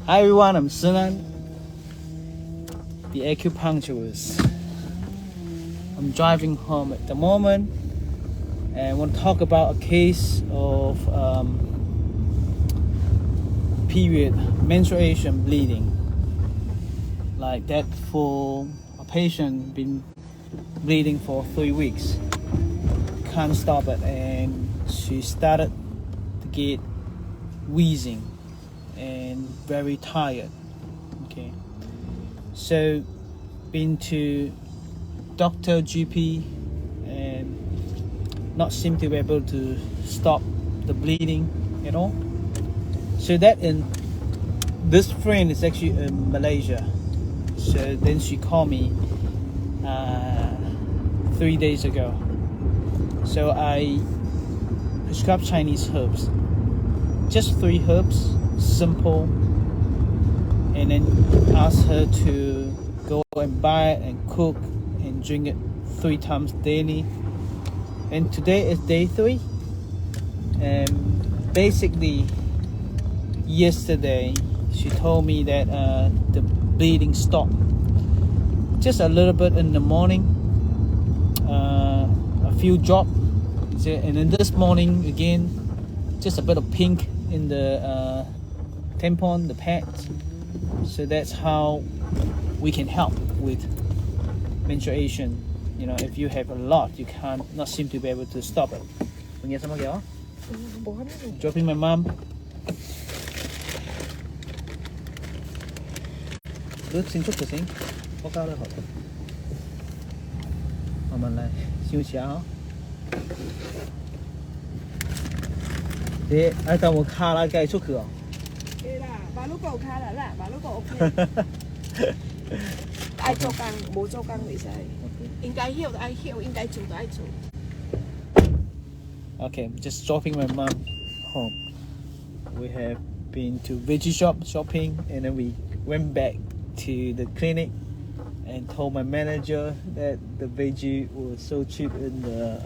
Hi everyone, I'm Sunan, the acupuncturist. I'm driving home at the moment and I want to talk about a case of period menstruation bleeding. Like that for a patient been bleeding for 3 weeks. Can't stop it and she started to get wheezing and very tired. Okay, so been to doctor, GP, and not seem to be able to stop the bleeding at all. So that in this friend is actually in Malaysia. So then she called me 3 days ago. So I prescribed Chinese herbs, just 3 herbs, simple, and then asked her to go and buy it and cook and drink it 3 times daily. And today is day 3, and basically yesterday she told me that the bleeding stopped just a little bit in the morning, a few drops, and then this morning again just a bit of pink in the tampon, the pads. So that's how we can help with menstruation. You know, if you have a lot, you not seem to be able to stop it. Dropping my mom. 先速就行，我交你學。我問你，休息下。你愛當我卡啦，計出去哦。係啦，馬路過卡啦，馬路過 OK。愛做工冇做工未使，應該曉就愛曉，應該做就愛做。Okay, just dropping my mom home. We have been to veggie shop shopping, and then we went back to the clinic and told my manager that the veggie was so cheap in the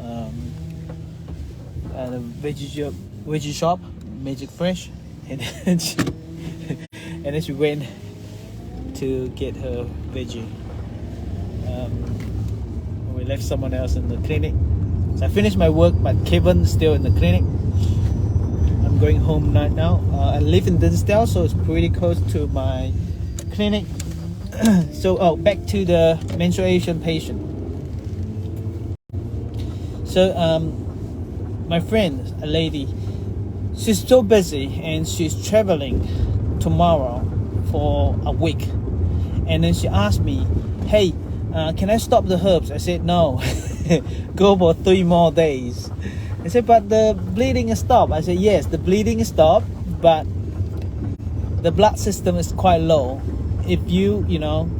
veggie shop, Magic Fresh, and then she went to get her veggie. We left someone else in the clinic. So I finished my work, but Kevin's still in the clinic. I'm going home right now. I live in Dinsdale, so it's pretty close to my clinic. So back to the menstruation patient. So my friend, a lady, she's so busy and she's traveling tomorrow for a week, and then she asked me, hey, can I stop the herbs? I said no. Go for 3 more days. I said, but the bleeding is stopped. I said, yes, the bleeding is stopped, but the blood system is quite low. If you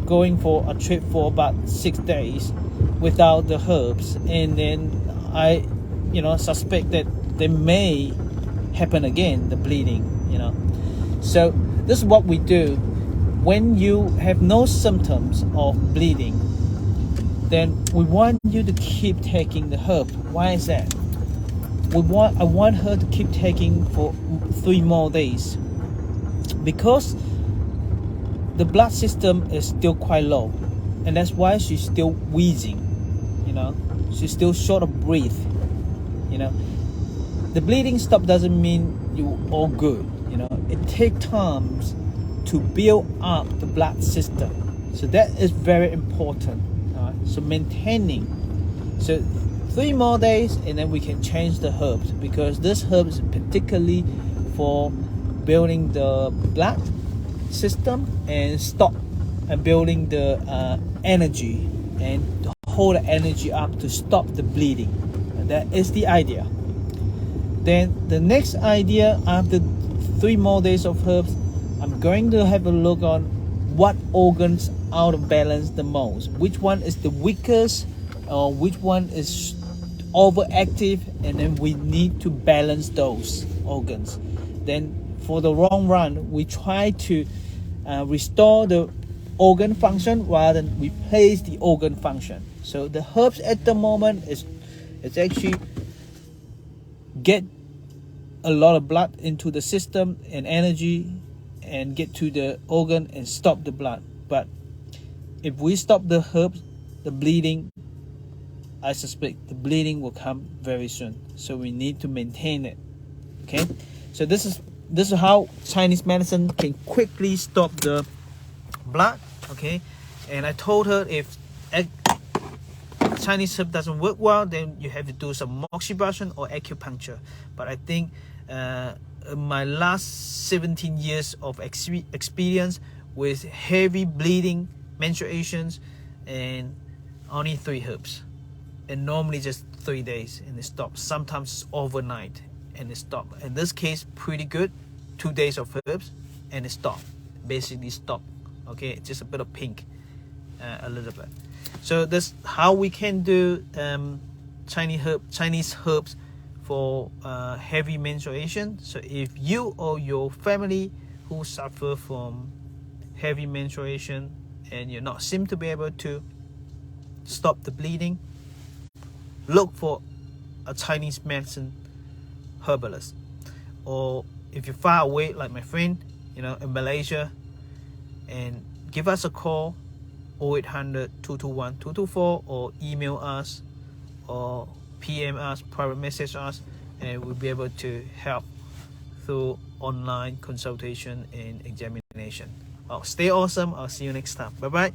going for a trip for about 6 days without the herbs, and then I suspect that they may happen again, the bleeding, So this is what we do. When you have no symptoms of bleeding, then we want you to keep taking the herb. Why is that? I want her to keep taking for 3 more days, because the blood system is still quite low, and that's why she's still wheezing. She's still short of breath. The bleeding stop doesn't mean you're all good. It takes time to build up the blood system, so that is very important. So maintaining, so 3 more days, and then we can change the herbs, because this herb is particularly for building the blood system and stop and building the energy and to hold the energy up to stop the bleeding. And that is the idea. Then the next idea, after 3 more days of herbs, I'm going to have a look on what organs out of balance the most, which one is the weakest, or which one is overactive, and then we need to balance those organs. Then for the long run, we try to restore the organ function rather than replace the organ function. So the herbs at the moment is actually get a lot of blood into the system and energy, and get to the organ and stop the blood. But if we stop the herbs, the bleeding, I suspect the bleeding will come very soon. So we need to maintain it. Okay, so this is how Chinese medicine can quickly stop the blood. Okay, and I told her if Chinese herb doesn't work well, then you have to do some moxibustion or acupuncture. But I think my last 17 years of experience with heavy bleeding, menstruations, and only 3 herbs, and normally just 3 days and it stops. Sometimes overnight and it stops. In this case, pretty good. 2 days of herbs and it stopped. Basically stopped. Okay, just a bit of pink, a little bit. So that's how we can do Chinese herbs for heavy menstruation. So if you or your family who suffer from heavy menstruation and you're not seem to be able to stop the bleeding, look for a Chinese medicine herbalist. Or if you're far away like my friend, in Malaysia, and give us a call 0800 221 224, or email us or PM us, private message us, and we'll be able to help through online consultation and examination. Well, stay awesome. I'll see you next time. Bye bye.